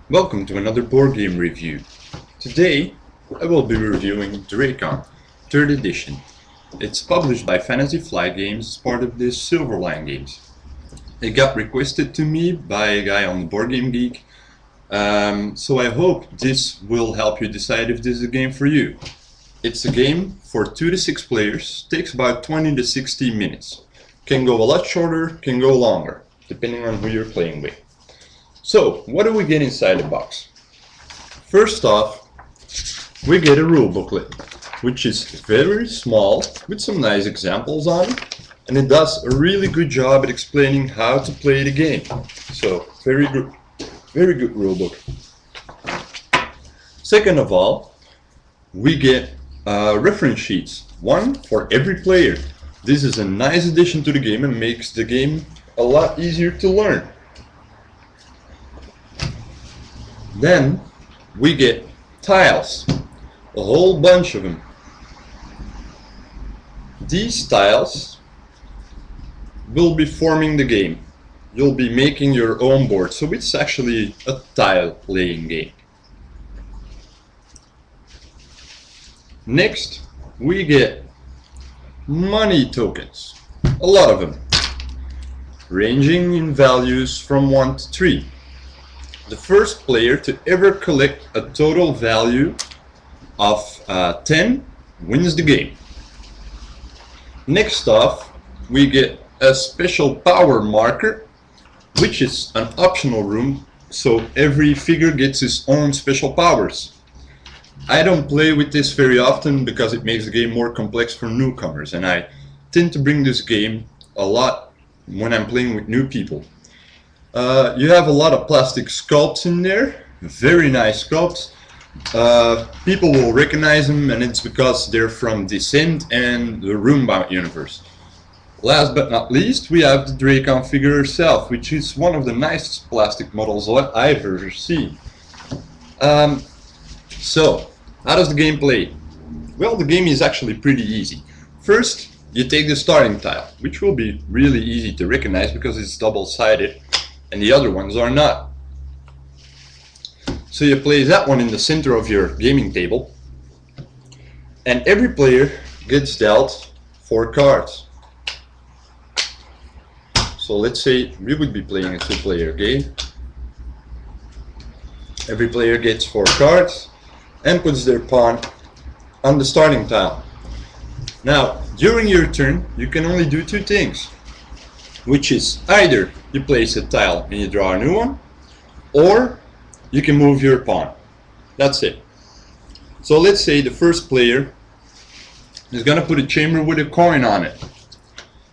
Welcome to another board game review. Today I will be reviewing Drakon, 3rd edition. It's published by Fantasy Flight Games as part of the Silverline Games. It got requested to me by a guy on the Board Game Geek, so I hope this will help you decide if this is a game for you. It's a game for 2 to 6 players, takes about 20 to 60 minutes. Can go a lot shorter, can go longer, depending on who you're playing with. So, what do we get inside the box? First off, we get a rule booklet, which is very small, with some nice examples on it, and it does a really good job at explaining how to play the game. So, very good rule book. Second of all, we get reference sheets, one for every player. This is a nice addition to the game and makes the game a lot easier to learn. Then we get tiles, a whole bunch of them. These tiles will be forming the game. You'll be making your own board, so it's actually a tile laying game. Next, we get money tokens, a lot of them, ranging in values from 1 to 3. The first player to ever collect a total value of 10 wins the game. Next off, we get a special power marker, which is an optional room, so every figure gets its own special powers. I don't play with this very often because it makes the game more complex for newcomers, and I tend to bring this game a lot when I'm playing with new people. You have a lot of plastic sculpts in there, very nice sculpts. People will recognize them, and it's because they're from Descent and the Roombound universe. Last but not least, we have the Drakon figure herself, which is one of the nicest plastic models I've ever seen. So, how does the game play? Well, the game is actually pretty easy. First, you take the starting tile, which will be really easy to recognize because it's double-sided. And the other ones are not. So you place that one in the center of your gaming table, and every player gets dealt 4 cards. So let's say we would be playing a 2-player game. Every player gets 4 cards and puts their pawn on the starting tile. Now, during your turn, you can only do 2 things, which is either you place a tile and you draw a new one, or you can move your pawn. That's it. So let's say the first player is going to put a chamber with a coin on it,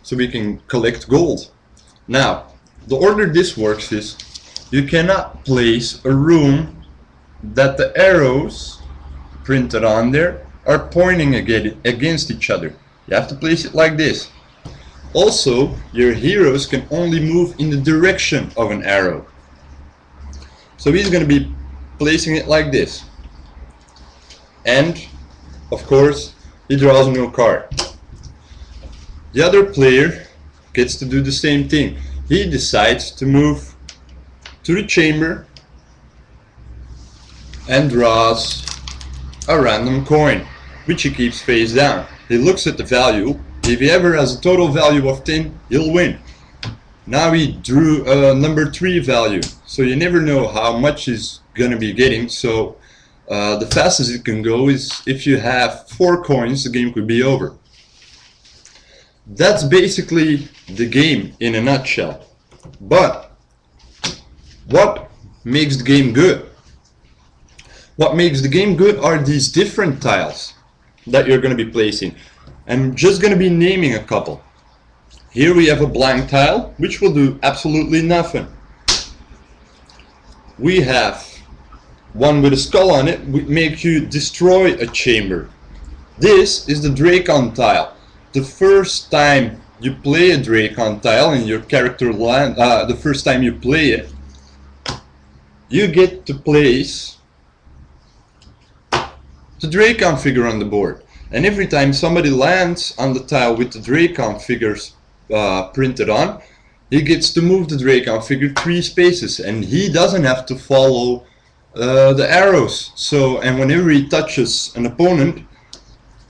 so we can collect gold. Now, the order this works is you cannot place a room that the arrows printed on there are pointing against each other. You have to place it like this. Also, your heroes can only move in the direction of an arrow. So he's going to be placing it like this. And, of course, he draws a new card. The other player gets to do the same thing. He decides to move to the chamber and draws a random coin, which he keeps face down. He looks at the value. If he ever has a total value of 10, he'll win. Now he drew a number 3 value, so you never know how much he's gonna be getting. So the fastest it can go is if you have 4 coins, the game could be over. That's basically the game in a nutshell. But what makes the game good? What makes the game good are these different tiles that you're gonna be placing. I'm just going to be naming a couple. Here we have a blank tile, which will do absolutely nothing. We have one with a skull on it, which makes you destroy a chamber. This is the Drakon tile. The first time you play a Drakon tile in your character land, the first time you play it, you get to place the Drakon figure on the board. And every time somebody lands on the tile with the Drakon figures printed on, he gets to move the Drakon figure 3 spaces, and he doesn't have to follow the arrows. So, and whenever he touches an opponent,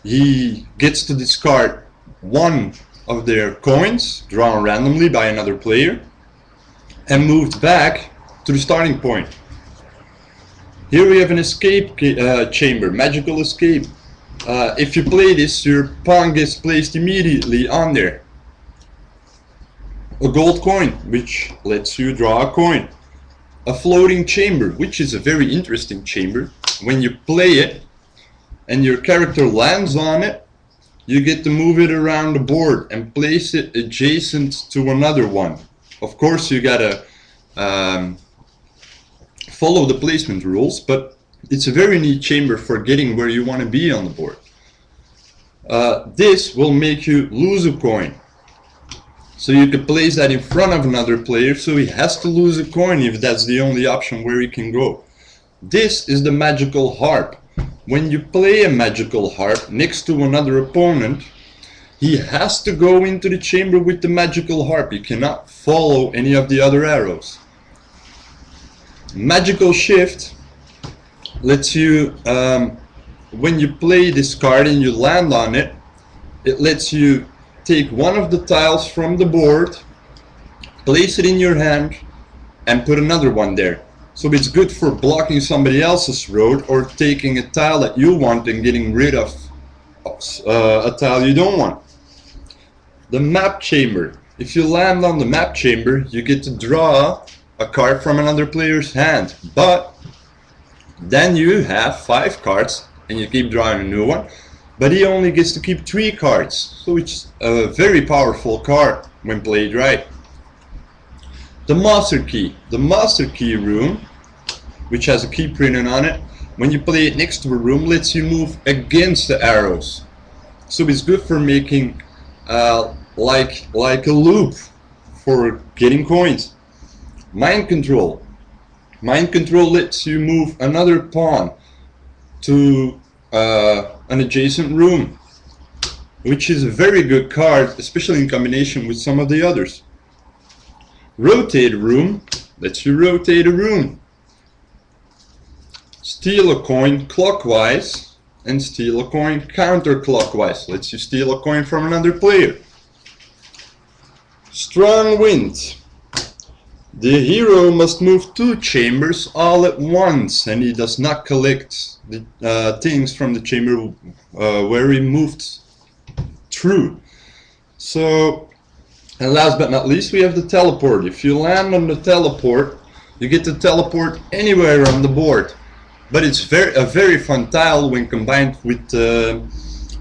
he gets to discard one of their coins drawn randomly by another player and moved back to the starting point. Here we have an escape chamber, magical escape. If you play this, your pawn gets placed immediately on there. A gold coin, which lets you draw a coin. A floating chamber, which is a very interesting chamber. When you play it and your character lands on it, you get to move it around the board and place it adjacent to another one. Of course, you gotta follow the placement rules, but it's a very neat chamber for getting where you want to be on the board. This will make you lose a coin. So you can place that in front of another player, so he has to lose a coin if that's the only option where he can go. This is the magical harp. When you play a magical harp next to another opponent, he has to go into the chamber with the magical harp. He cannot follow any of the other arrows. Magical shift lets you, when you play this card and you land on it, it lets you take one of the tiles from the board, place it in your hand, and put another one there. So it's good for blocking somebody else's road or taking a tile that you want and getting rid of a tile you don't want. The map chamber. If you land on the map chamber, you get to draw a card from another player's hand, but then you have 5 cards and you keep drawing a new one, but he only gets to keep 3 cards, so it's a very powerful card when played right. The master key. The master key room, which has a key printed on it, when you play it next to a room, lets you move against the arrows. So it's good for making like a loop for getting coins. Mind control. Mind control lets you move another pawn to an adjacent room, which is a very good card, especially in combination with some of the others. Rotate a room lets you rotate a room. Steal a coin clockwise and steal a coin counterclockwise lets you steal a coin from another player. Strong wind. The hero must move 2 chambers all at once, and he does not collect the things from the chamber where he moved through. So, and last but not least, we have the teleport. If you land on the teleport, you get to teleport anywhere on the board. But it's a very fun tile when combined with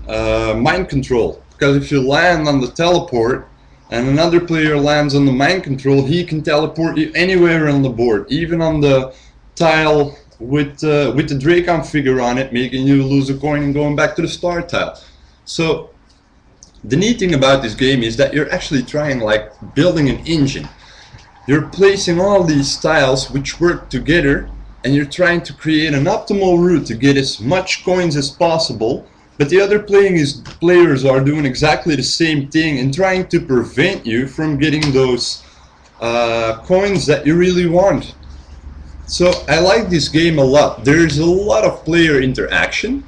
mind control. Because if you land on the teleport, and another player lands on the mind control, he can teleport you anywhere on the board, even on the tile with the Drakon figure on it, making you lose a coin and going back to the start tile. So the neat thing about this game is that you're actually trying like building an engine. You're placing all these tiles which work together, and you're trying to create an optimal route to get as much coins as possible. But the other players are doing exactly the same thing and trying to prevent you from getting those coins that you really want. So I like this game a lot. There's a lot of player interaction,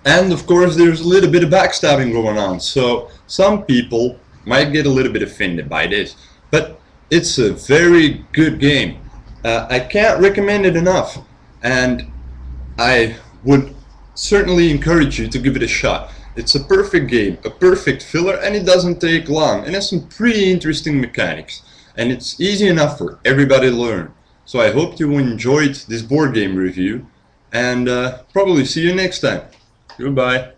and of course there's a little bit of backstabbing going on. So some people might get a little bit offended by this, but it's a very good game. I can't recommend it enough, and I would certainly encourage you to give it a shot. It's a perfect game, a perfect filler, and it doesn't take long, and has some pretty interesting mechanics, and it's easy enough for everybody to learn. So I hope you enjoyed this board game review, and probably see you next time. Goodbye.